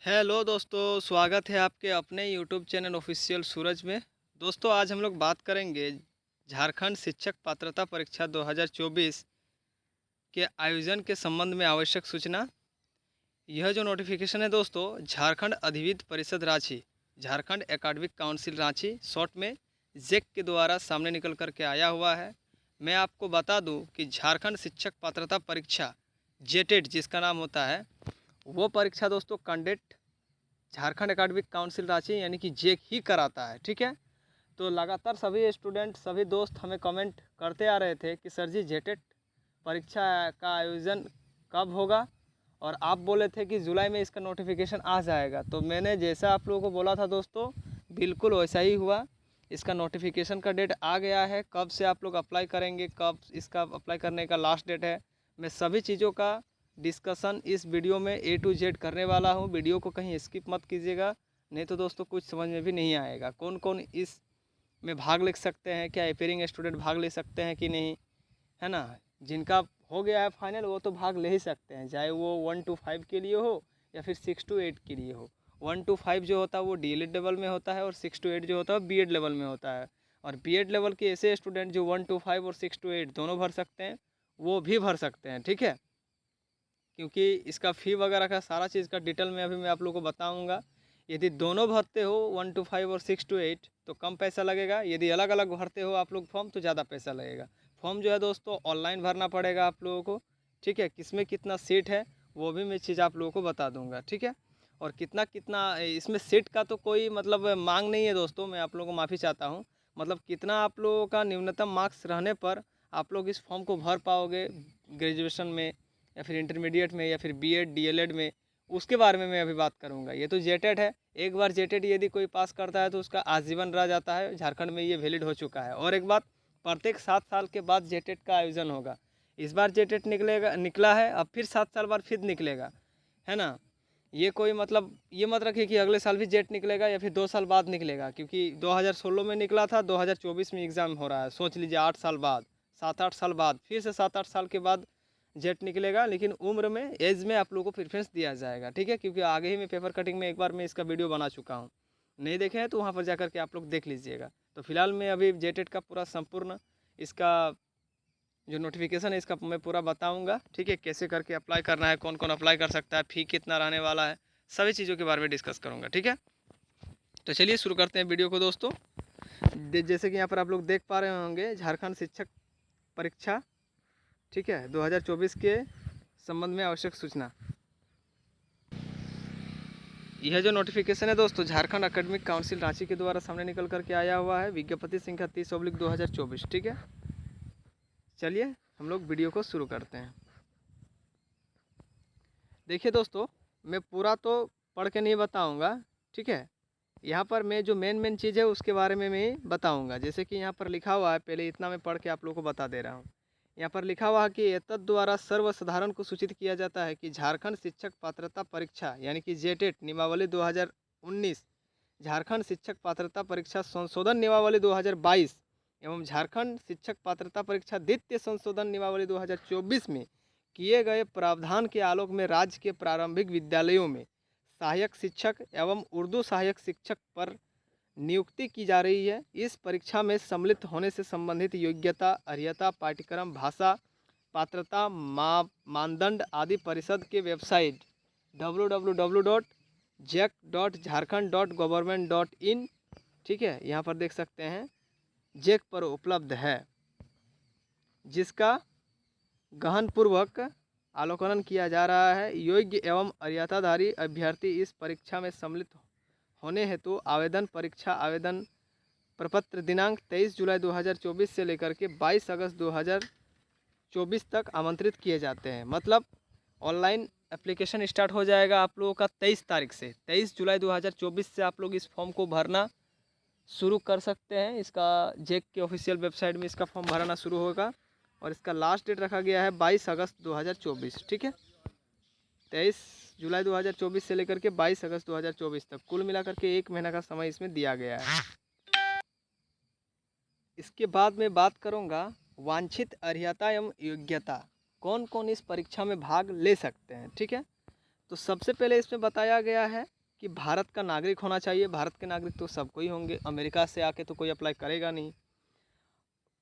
Hello दोस्तों, स्वागत है आपके अपने यूट्यूब चैनल ऑफिशियल सूरज में। दोस्तों, आज हम लोग बात करेंगे झारखंड शिक्षक पात्रता परीक्षा 2024 के आयोजन के संबंध में आवश्यक सूचना। यह जो नोटिफिकेशन है दोस्तों, झारखंड अधिविद्य परिषद Ranchi, Jharkhand academic council Ranchi short में जेक के द्वारा सामने निकल कर के आया हुआ है। मैं आपको बता दूं कि झारखंड शिक्षक पात्रता परीक्षा जेटेट जिसका नाम होता है, वो परीक्षा दोस्तों conduct Jharkhand academic council Ranchi यानी कि जेक ही कराता है। ठीक है, तो लगातार सभी स्टूडेंट सभी दोस्त हमें कमेंट करते आ रहे थे कि सर जी जेटेट परीक्षा का आयोजन कब होगा, और आप बोले थे कि जुलाई में इसका नोटिफिकेशन आ जाएगा। तो मैंने जैसा आप लोगों को बोला था दोस्तों, बिल्कुल वैसा ही हुआ। इसका नोटिफिकेशन का डेट आ गया है। कब से आप लोग अप्लाई करेंगे, कब इसका अप्लाई करने का लास्ट डेट है, मैं सभी चीज़ों का डिस्कशन इस वीडियो में ए टू जेड करने वाला हूँ। वीडियो को कहीं स्किप मत कीजिएगा, नहीं तो दोस्तों कुछ समझ में भी नहीं आएगा। कौन कौन इस में भाग ले सकते हैं, क्या अपेयरिंग स्टूडेंट भाग ले सकते हैं कि नहीं, है ना। जिनका हो गया है फाइनल वो तो भाग ले ही सकते हैं, चाहे वो 1 to 5 के लिए हो या फिर 6 to 8 के लिए हो। 1 to 5 जो होता है वो DLED लेवल में होता है, और 6 to 8 जो होता है BEd लेवल में होता है। और BEd लेवल के ऐसे स्टूडेंट जो 1 to 5 और 6 to 8 दोनों भर सकते हैं, वो भी भर सकते हैं। ठीक है, क्योंकि इसका फ़ी वगैरह का सारा चीज़ का डिटेल में अभी मैं आप लोगों को बताऊंगा। यदि दोनों भरते हो 1 to 5 और 6 to 8 तो कम पैसा लगेगा, यदि अलग अलग भरते हो आप लोग फॉर्म तो ज़्यादा पैसा लगेगा। फॉर्म जो है दोस्तों ऑनलाइन भरना पड़ेगा आप लोगों को। ठीक है, किसमें कितना सीट है वो भी मैं चीज़ आप लोगों को बता दूंगा। ठीक है, और कितना कितना इसमें सीट का तो कोई मतलब मांग नहीं है दोस्तों, मैं आप लोगों को माफ़ी चाहता हूँ। मतलब कितना आप लोगों का न्यूनतम मार्क्स रहने पर आप लोग इस फॉर्म को भर पाओगे ग्रेजुएशन में या फिर इंटरमीडिएट में या फिर BEd DLED में, उसके बारे में मैं अभी बात करूंगा। ये तो जेटेट है, एक बार जेटेट यदि कोई पास करता है तो उसका आजीवन रह जाता है, झारखंड में ये वैलिड हो चुका है। और एक बात, प्रत्येक 7 साल के बाद जेटेट का आयोजन होगा। इस बार जेटेट निकला है, अब फिर 7 साल बाद फिर निकलेगा, है ना। ये कोई मतलब ये मत रखिए कि अगले साल भी जेट निकलेगा या फिर 2 साल बाद निकलेगा, क्योंकि 2016 में निकला था, 2024 में एग्ज़ाम हो रहा है। सोच लीजिए 8 साल बाद, 7-8 साल बाद फिर से 7-8 साल के बाद जेट निकलेगा। लेकिन उम्र में एज में आप लोगों को प्रेफरेंस दिया जाएगा। ठीक है, क्योंकि आगे ही मैं पेपर कटिंग में एक बार मैं इसका वीडियो बना चुका हूँ, नहीं देखे हैं तो वहाँ पर जा कर के आप लोग देख लीजिएगा। तो फिलहाल मैं अभी जेटेट का पूरा संपूर्ण इसका जो नोटिफिकेशन है इसका मैं पूरा बताऊंगा। ठीक है, कैसे करके अप्लाई करना है, कौन कौन अप्लाई कर सकता है, फ़ी कितना रहने वाला है, सभी चीज़ों के बारे में डिस्कस करूंगा। ठीक है, तो चलिए शुरू करते हैं वीडियो को दोस्तों। जैसे कि यहाँ पर आप लोग देख पा रहे होंगे, झारखंड शिक्षक परीक्षा, ठीक है, 2024 के संबंध में आवश्यक सूचना। यह जो नोटिफिकेशन है दोस्तों झारखंड एकेडमिक काउंसिल रांची के द्वारा सामने निकल करके आया हुआ है, विज्ञप्ति संख्या 30/2024। ठीक है, चलिए हम लोग वीडियो को शुरू करते हैं। देखिए दोस्तों, मैं पूरा तो पढ़ के नहीं बताऊंगा। ठीक है, यहाँ पर मैं जो मेन चीज़ है उसके बारे में मैं बताऊंगा। जैसे कि यहाँ पर लिखा हुआ है, पहले इतना मैं पढ़ के आप लोगों को बता दे रहा हूँ। यहाँ पर लिखा हुआ है कि एतद द्वारा सर्वसाधारण को सूचित किया जाता है कि झारखंड शिक्षक पात्रता परीक्षा यानी कि जेटेट नियमावली 2019, झारखंड शिक्षक पात्रता परीक्षा संशोधन नियमावली 2022 एवं झारखंड शिक्षक पात्रता परीक्षा द्वितीय संशोधन नियमावली 2024 में किए गए प्रावधान के आलोक में राज्य के प्रारंभिक विद्यालयों में सहायक शिक्षक एवं उर्दू सहायक शिक्षक पर नियुक्ति की जा रही है। इस परीक्षा में सम्मिलित होने से संबंधित योग्यता, अर्हता, पाठ्यक्रम, भाषा, पात्रता, मानदंड आदि परिषद के वेबसाइट www.jec.jharkhand.government.in, ठीक है, यहाँ पर देख सकते हैं, जेक पर उपलब्ध है, जिसका गहनपूर्वक आलोकन किया जा रहा है। योग्य एवं अर्हताधारी अभ्यर्थी इस परीक्षा में सम्मिलित होने हेतु आवेदन परीक्षा आवेदन प्रपत्र दिनांक 23 जुलाई 2024 से लेकर के 22 अगस्त 2024 तक आमंत्रित किए जाते हैं। मतलब ऑनलाइन एप्लीकेशन स्टार्ट हो जाएगा आप लोगों का 23 तारीख से। 23 जुलाई 2024 से आप लोग इस फॉर्म को भरना शुरू कर सकते हैं। इसका जेक के ऑफिशियल वेबसाइट में इसका फॉर्म भरना शुरू होगा, और इसका लास्ट डेट रखा गया है 22 अगस्त 2024। ठीक है, 23 जुलाई 2024 से लेकर के 22 अगस्त 2024 तक, कुल मिलाकर के 1 महीना का समय इसमें दिया गया है। इसके बाद मैं बात करूंगा वांछित अर्हता एवं योग्यता, कौन कौन इस परीक्षा में भाग ले सकते हैं। ठीक है, तो सबसे पहले इसमें बताया गया है कि भारत का नागरिक होना चाहिए। भारत के नागरिक तो सबको ही होंगे, अमेरिका से आके तो कोई अप्लाई करेगा नहीं।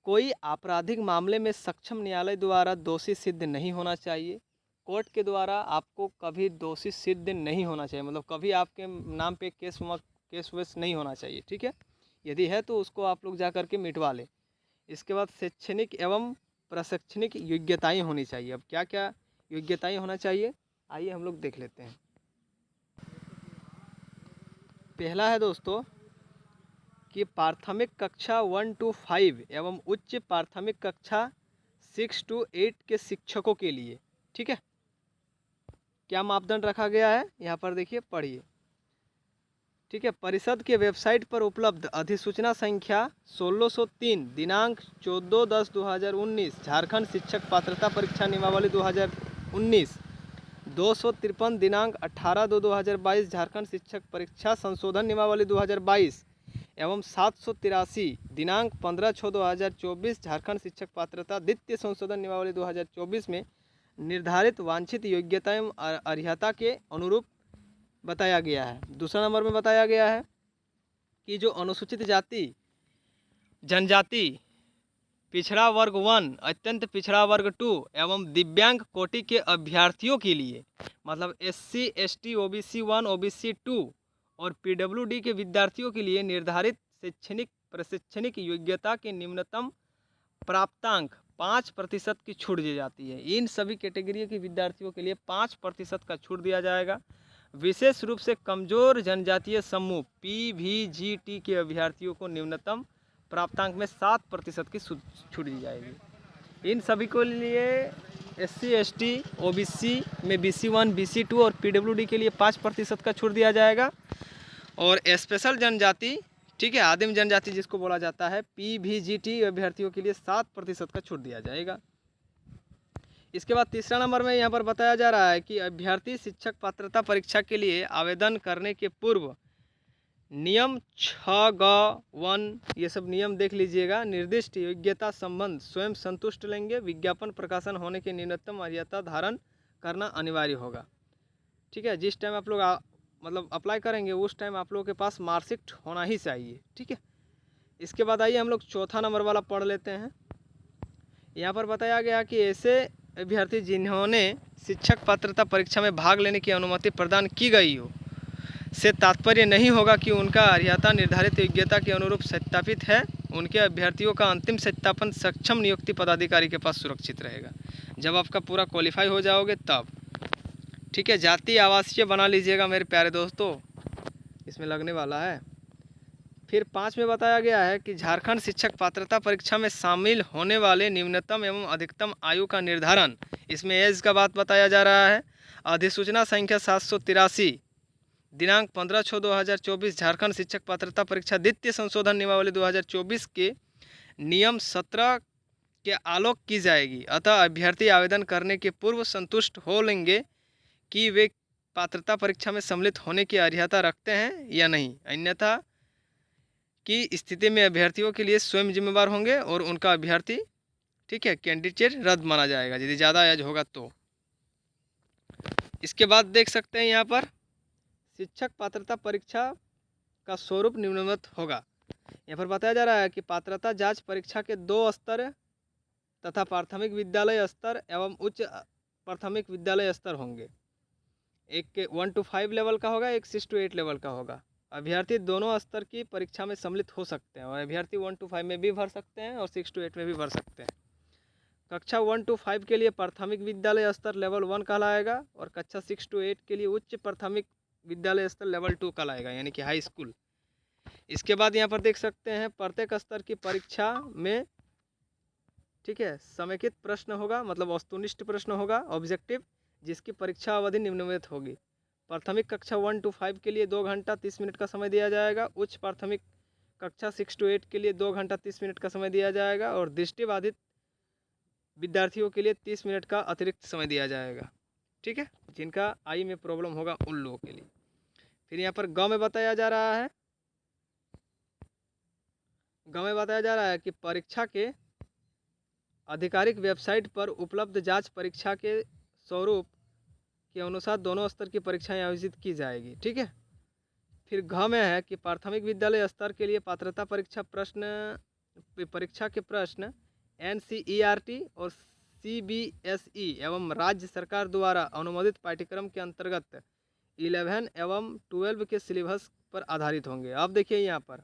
कोई आपराधिक मामले में सक्षम न्यायालय द्वारा दोषी सिद्ध नहीं होना चाहिए। कोर्ट के द्वारा आपको कभी दोषी सिद्ध नहीं होना चाहिए, मतलब कभी आपके नाम पे केस वेस नहीं होना चाहिए, ठीक है। यदि है तो उसको आप लोग जा कर के मिटवा लें। इसके बाद शैक्षणिक एवं प्रशैक्षणिक योग्यताएं होनी चाहिए। अब क्या क्या योग्यताएं होना चाहिए, आइए हम लोग देख लेते हैं। पहला है दोस्तों कि प्राथमिक कक्षा 1 to 5 एवं उच्च प्राथमिक कक्षा 6 to 8 के शिक्षकों के लिए, ठीक है, क्या मापदंड रखा गया है यहाँ पर देखिए, पढ़िए, ठीक है। परिषद के वेबसाइट पर उपलब्ध अधिसूचना संख्या 1603 दिनांक 14/10/2019 झारखंड शिक्षक पात्रता परीक्षा नियमावली 2019, 253 दिनांक 18/2/2022 झारखंड शिक्षक परीक्षा संशोधन नियमावली 2022 एवं 783 दिनांक 15/6/2024 झारखंड शिक्षक पात्रता द्वितीय संशोधन नियमावली 2024 में निर्धारित वांछित योग्यता एवं अर्हता के अनुरूप बताया गया है। दूसरा नंबर में बताया गया है कि जो अनुसूचित जाति जनजाति पिछड़ा वर्ग 1, अत्यंत पिछड़ा वर्ग 2 एवं दिव्यांग कोटि के अभ्यर्थियों के लिए, मतलब SC ST OBC 1 OBC 2 और PWD के विद्यार्थियों के लिए निर्धारित शैक्षणिक प्रशिक्षणिक योग्यता के न्यूनतम प्राप्तांक 5% की छूट दी जाती है। इन सभी कैटेगरी के विद्यार्थियों के लिए 5% का छूट दिया जाएगा। विशेष रूप से कमजोर जनजातीय समूह PVGT के अभ्यर्थियों को न्यूनतम प्राप्तांक में 7% की छूट दी जाएगी। इन सभी को लिए SC ST OBC में BC 1 BC 2 और PWD के लिए 5% का छूट दिया जाएगा। और स्पेशल जनजाति, ठीक है, आदिम जनजाति जिसको बोला जाता है, PVGT अभ्यर्थियों के लिए 7% का छूट दिया जाएगा। इसके बाद तीसरा नंबर में यहाँ पर बताया जा रहा है कि अभ्यर्थी शिक्षक पात्रता परीक्षा के लिए आवेदन करने के पूर्व नियम 6G1 ये सब नियम देख लीजिएगा। निर्दिष्ट योग्यता संबंध स्वयं संतुष्ट लेंगे। विज्ञापन प्रकाशन होने के न्यूनतम अर्हता धारण करना अनिवार्य होगा, ठीक है। जिस टाइम आप लोग मतलब अप्लाई करेंगे उस टाइम आप लोगों के पास मार्कशीट होना ही चाहिए, ठीक है। इसके बाद आइए हम लोग चौथा नंबर वाला पढ़ लेते हैं। यहाँ पर बताया गया कि ऐसे अभ्यर्थी जिन्होंने शिक्षक पात्रता परीक्षा में भाग लेने की अनुमति प्रदान की गई हो से तात्पर्य नहीं होगा कि उनका अर्हता निर्धारित योग्यता के अनुरूप सत्यापित है। उनके अभ्यर्थियों का अंतिम सत्यापन सक्षम नियुक्ति पदाधिकारी के पास सुरक्षित रहेगा जब आपका पूरा क्वालिफाई हो जाओगे तब, ठीक है। जाति आवासीय बना लीजिएगा मेरे प्यारे दोस्तों, इसमें लगने वाला है। फिर 5 में बताया गया है कि झारखंड शिक्षक पात्रता परीक्षा में शामिल होने वाले न्यूनतम एवं अधिकतम आयु का निर्धारण, इसमें एज का बात बताया जा रहा है। अधिसूचना संख्या 783 दिनांक 15/6/2024 झारखंड शिक्षक पात्रता परीक्षा द्वितीय संशोधन नियमावली 2024 के नियम 17 के आलोक की जाएगी। अतः अभ्यर्थी आवेदन करने के पूर्व संतुष्ट हो लेंगे कि वे पात्रता परीक्षा में सम्मिलित होने की अर्हता रखते हैं या नहीं, अन्यथा की स्थिति में अभ्यर्थियों के लिए स्वयं जिम्मेवार होंगे और उनका अभ्यर्थी, ठीक है, कैंडिडेट रद्द माना जाएगा यदि ज़्यादा एज होगा तो। इसके बाद देख सकते हैं यहाँ पर शिक्षक पात्रता परीक्षा का स्वरूप निम्नवत होगा। यहाँ पर बताया जा रहा है कि पात्रता जांच परीक्षा के 2 स्तर तथा प्राथमिक विद्यालय स्तर एवं उच्च प्राथमिक विद्यालय स्तर होंगे। एक 1 to 5 लेवल का होगा, एक 6 to 8 लेवल का होगा। अभ्यर्थी दोनों स्तर की परीक्षा में सम्मिलित हो सकते हैं और अभ्यर्थी 1 to 5 में भी भर सकते हैं और 6 to 8 में भी भर सकते हैं। कक्षा 1 to 5 के लिए प्राथमिक विद्यालय स्तर लेवल 1 कहलाएगा और कक्षा 6 to 8 के लिए उच्च प्राथमिक विद्यालय स्तर लेवल 2 कहलाएगा, यानी कि हाई स्कूल। इसके बाद यहाँ पर देख सकते हैं प्रत्येक स्तर की परीक्षा में, ठीक है, समेकित प्रश्न होगा, मतलब वस्तुनिष्ठ प्रश्न होगा ऑब्जेक्टिव, जिसकी परीक्षा अवधि निम्नलिखित होगी। प्राथमिक कक्षा 1 to 5 के लिए 2 घंटा 30 मिनट का समय दिया जाएगा। उच्च प्राथमिक कक्षा 6 to 8 के लिए 2 घंटा 30 मिनट का समय दिया जाएगा और दृष्टिबाधित विद्यार्थियों के लिए 30 मिनट का अतिरिक्त समय दिया जाएगा, ठीक है, जिनका आई में प्रॉब्लम होगा उन लोगों के लिए। फिर यहाँ पर गाँव में बताया जा रहा है कि परीक्षा के आधिकारिक वेबसाइट पर उपलब्ध जांच परीक्षा के स्वरूप के अनुसार दोनों स्तर की परीक्षाएं आयोजित की जाएगी। ठीक है। फिर घ में है कि प्राथमिक विद्यालय स्तर के लिए पात्रता परीक्षा के प्रश्न NCERT और CBSE एवं राज्य सरकार द्वारा अनुमोदित पाठ्यक्रम के अंतर्गत 11 एवं 12 के सिलेबस पर आधारित होंगे। अब देखिए यहाँ पर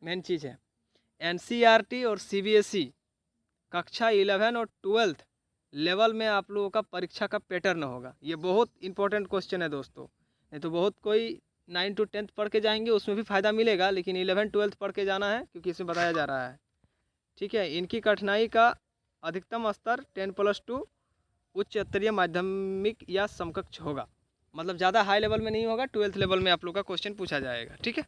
मेन चीज़ है NCERT और CBSE कक्षा 11 और 12 लेवल में आप लोगों का परीक्षा का पैटर्न होगा। ये बहुत इंपॉर्टेंट क्वेश्चन है दोस्तों, नहीं तो बहुत कोई 9 to 10 पढ़ के जाएंगे, उसमें भी फ़ायदा मिलेगा, लेकिन 11-12 पढ़ के जाना है क्योंकि इसमें बताया जा रहा है। ठीक है। इनकी कठिनाई का अधिकतम स्तर 10+2 उच्च स्तरीय माध्यमिक या समकक्ष होगा, मतलब ज़्यादा हाई लेवल में नहीं होगा, 12th लेवल में आप लोग का क्वेश्चन पूछा जाएगा। ठीक है।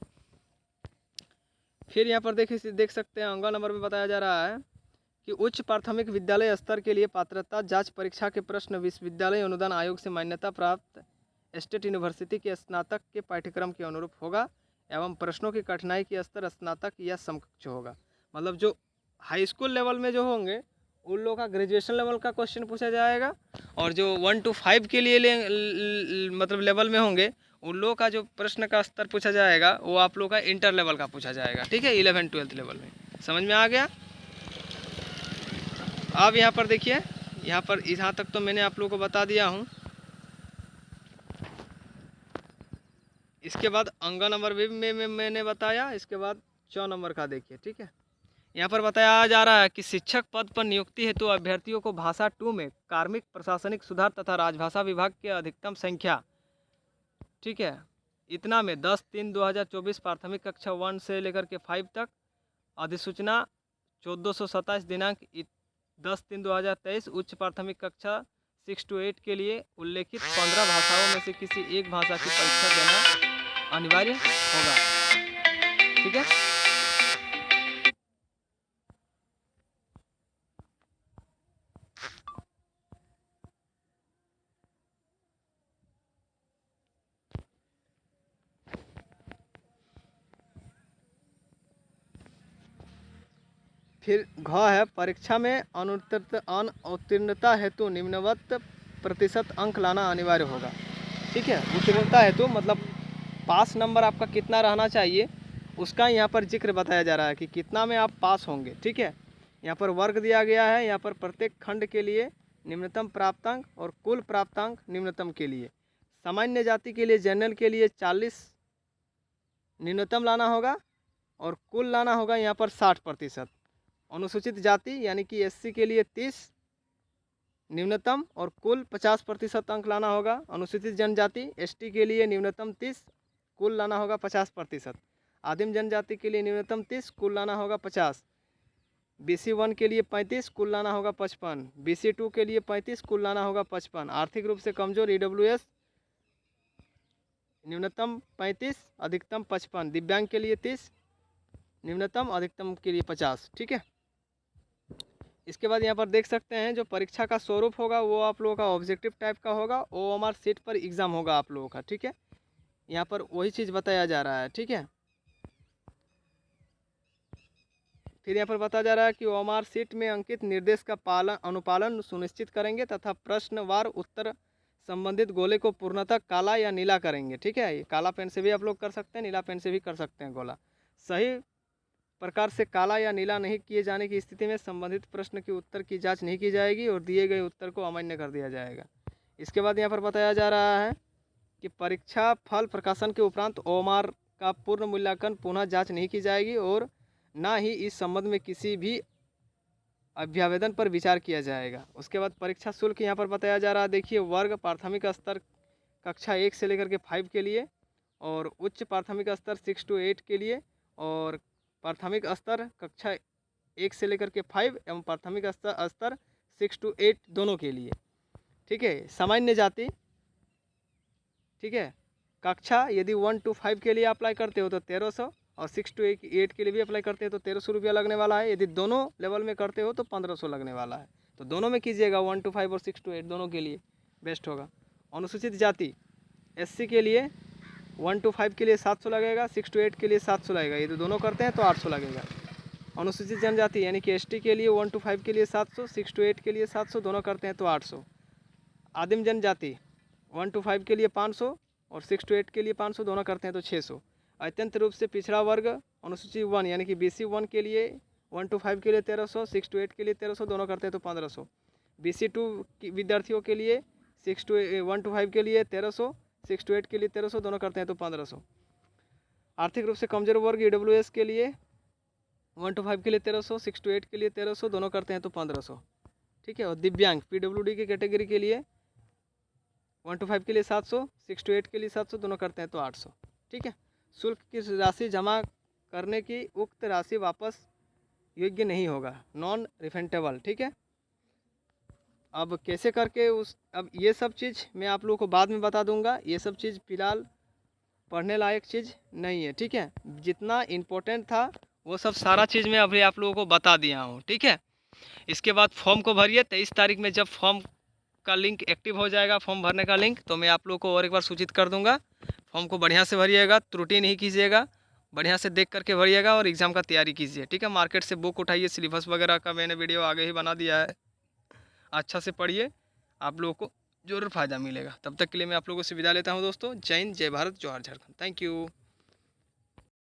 फिर यहाँ पर देख सकते हैं अंगा नंबर में बताया जा रहा है कि उच्च प्राथमिक विद्यालय स्तर के लिए पात्रता जांच परीक्षा के प्रश्न विश्वविद्यालय अनुदान आयोग से मान्यता प्राप्त स्टेट यूनिवर्सिटी के स्नातक के पाठ्यक्रम के अनुरूप होगा एवं प्रश्नों की कठिनाई के स्तर स्नातक या समकक्ष होगा। मतलब जो हाई स्कूल लेवल में जो होंगे उन लोगों का ग्रेजुएशन लेवल का क्वेश्चन पूछा जाएगा, और जो 1 to 5 के लिए मतलब लेवल में होंगे उन लोगों का जो प्रश्न का स्तर पूछा जाएगा वो आप लोगों का इंटर लेवल का पूछा जाएगा। ठीक है। 11-12 लेवल में समझ में आ गया। अब यहाँ पर देखिए, यहाँ पर यहाँ तक तो मैंने आप लोगों को बता दिया हूँ। इसके बाद अंगा नंबर भी मैंने बताया। इसके बाद 4 नंबर का देखिए। ठीक है। यहाँ पर बताया जा रहा है कि शिक्षक पद पर नियुक्ति हेतु अभ्यर्थियों को भाषा 2 में कार्मिक प्रशासनिक सुधार तथा राजभाषा विभाग के अधिकतम संख्या, ठीक है, इतना में 10/3/2024 प्राथमिक कक्षा 1 से लेकर के 5 तक, अधिसूचना 1427 दिनांक 10/3/2023 उच्च प्राथमिक कक्षा 6 to 8 के लिए उल्लेखित 15 भाषाओं में से किसी एक भाषा की परीक्षा देना अनिवार्य होगा। ठीक है। फिर घ है परीक्षा में अनुत्तीर्णता हेतु निम्नवत प्रतिशत अंक लाना अनिवार्य होगा। ठीक है। उत्तीर्णता हेतु मतलब पास नंबर आपका कितना रहना चाहिए उसका यहाँ पर जिक्र बताया जा रहा है कि कितना में आप पास होंगे। ठीक है। यहाँ पर वर्ग दिया गया है, यहाँ पर प्रत्येक खंड के लिए निम्नतम प्राप्तांक और कुल प्राप्तांक निम्नतम के लिए, सामान्य जाति के लिए जनरल के लिए 40 न्यूनतम लाना होगा और कुल लाना होगा यहाँ पर 60%। अनुसूचित जाति यानी कि SC के लिए 30 न्यूनतम और कुल 50% अंक लाना होगा। अनुसूचित जनजाति ST के लिए न्यूनतम 30, कुल लाना होगा 50%। आदिम जनजाति के लिए न्यूनतम 30, कुल लाना होगा 50। BC 1 के लिए 35, कुल लाना होगा 55। BC 2 के लिए 35, कुल लाना होगा 55। आर्थिक रूप से कमजोर EWS न्यूनतम 35, अधिकतम 55। दिव्यांग के लिए 30, न्यूनतम अधिकतम के लिए 50। ठीक है। इसके बाद यहाँ पर देख सकते हैं जो परीक्षा का स्वरूप होगा वो आप लोगों का ऑब्जेक्टिव टाइप का होगा, OMR सीट पर एग्ज़ाम होगा आप लोगों का। ठीक है। यहाँ पर वही चीज़ बताया जा रहा है। ठीक है। फिर यहाँ पर बताया जा रहा है कि OMR सीट में अंकित निर्देश का अनुपालन सुनिश्चित करेंगे तथा प्रश्नवार उत्तर संबंधित गोले को पूर्णतः काला या नीला करेंगे। ठीक है। ये काला पेन से भी आप लोग कर सकते हैं, नीला पेन से भी कर सकते हैं गोला। सही प्रकार से काला या नीला नहीं किए जाने की स्थिति में संबंधित प्रश्न के उत्तर की जांच नहीं की जाएगी और दिए गए उत्तर को अमान्य कर दिया जाएगा। इसके बाद यहाँ पर बताया जा रहा है कि परीक्षा फल प्रकाशन के उपरांत OMR का पूर्ण मूल्यांकन पुनः जांच नहीं की जाएगी और ना ही इस संबंध में किसी भी अभ्यावेदन पर विचार किया जाएगा। उसके बाद परीक्षा शुल्क यहाँ पर बताया जा रहा है। देखिए, वर्ग प्राथमिक स्तर कक्षा 1 से लेकर के 5 के लिए और उच्च प्राथमिक स्तर 6 to 8 के लिए और प्राथमिक स्तर कक्षा 1 से लेकर के 5 एवं प्राथमिक स्तर 6 to 8 दोनों के लिए। ठीक है। सामान्य जाति, ठीक है, कक्षा यदि 1 to 5 के लिए अप्लाई करते हो तो 1300 और 6 to 8 के लिए भी अप्लाई करते हैं तो 1300 रुपया लगने वाला है। यदि दोनों लेवल में करते हो तो 1500 लगने वाला है। तो दोनों में कीजिएगा, 1 to 5 और 6 to 8 दोनों के लिए बेस्ट होगा। अनुसूचित जाति SC के लिए 1 to 5 के लिए 700 लगेगा, 6 to 8 के लिए 700 लगेगा। यदि दोनों करते हैं तो 800 लगेगा। अनुसूचित जनजाति यानी कि ST के लिए 1 to 5 के लिए 700, 6 to 8 के लिए 700, दोनों करते हैं तो 800। आदिम जनजाति 1 to 5 के लिए 500 और 6 to 8 के लिए 500 दोनों करते हैं तो 600। अत्यंत रूप से पिछड़ा वर्ग अनुसूची 1 यानी कि BC 1 के लिए 1 to 5 के लिए 1300, 6 to 8 के लिए 1300 दोनों करते हैं तो 1500। BC 2 विद्यार्थियों के लिए 1 to 5 के लिए 1300, 6 to 8 के लिए 1300 दोनों करते हैं तो 1500। आर्थिक रूप से कमजोर वर्ग EWS के लिए 1 to 5 के लिए 1300, 6 to 8 के लिए 1300 दोनों करते हैं तो 1500। ठीक है। और दिव्यांग PWD की कैटेगरी के लिए 1 to 5 के लिए 700, 6 to 8 के लिए 700 दोनों करते हैं तो 800। ठीक है। शुल्क की राशि जमा करने की उक्त राशि वापस योग्य नहीं होगा, नॉन रिफंडेबल। ठीक है। अब कैसे करके अब ये सब चीज़ मैं आप लोगों को बाद में बता दूंगा, ये सब चीज़ फिलहाल पढ़ने लायक चीज़ नहीं है। ठीक है। जितना इम्पोर्टेंट था वो सब सारा चीज़ मैं अभी आप लोगों को बता दिया हूँ। ठीक है। इसके बाद फॉर्म को भरिए। 23 तारीख में जब फॉर्म का लिंक एक्टिव हो जाएगा, फॉर्म भरने का लिंक, तो मैं आप लोगों को और एक बार सूचित कर दूंगा। फॉर्म को बढ़िया से भरिएगा, त्रुटि नहीं कीजिएगा, बढ़िया से देख करके भरिएगा और एग्ज़ाम का तैयारी कीजिए। ठीक है। मार्केट से बुक उठाइए, सिलेबस वगैरह का मैंने वीडियो आगे ही बना दिया है, अच्छा से पढ़िए, आप लोगों को ज़रूर फ़ायदा मिलेगा। तब तक के लिए मैं आप लोगों से विदा लेता हूँ दोस्तों। जय हिंद, जय भारत, जोहार झारखंड। Thank you.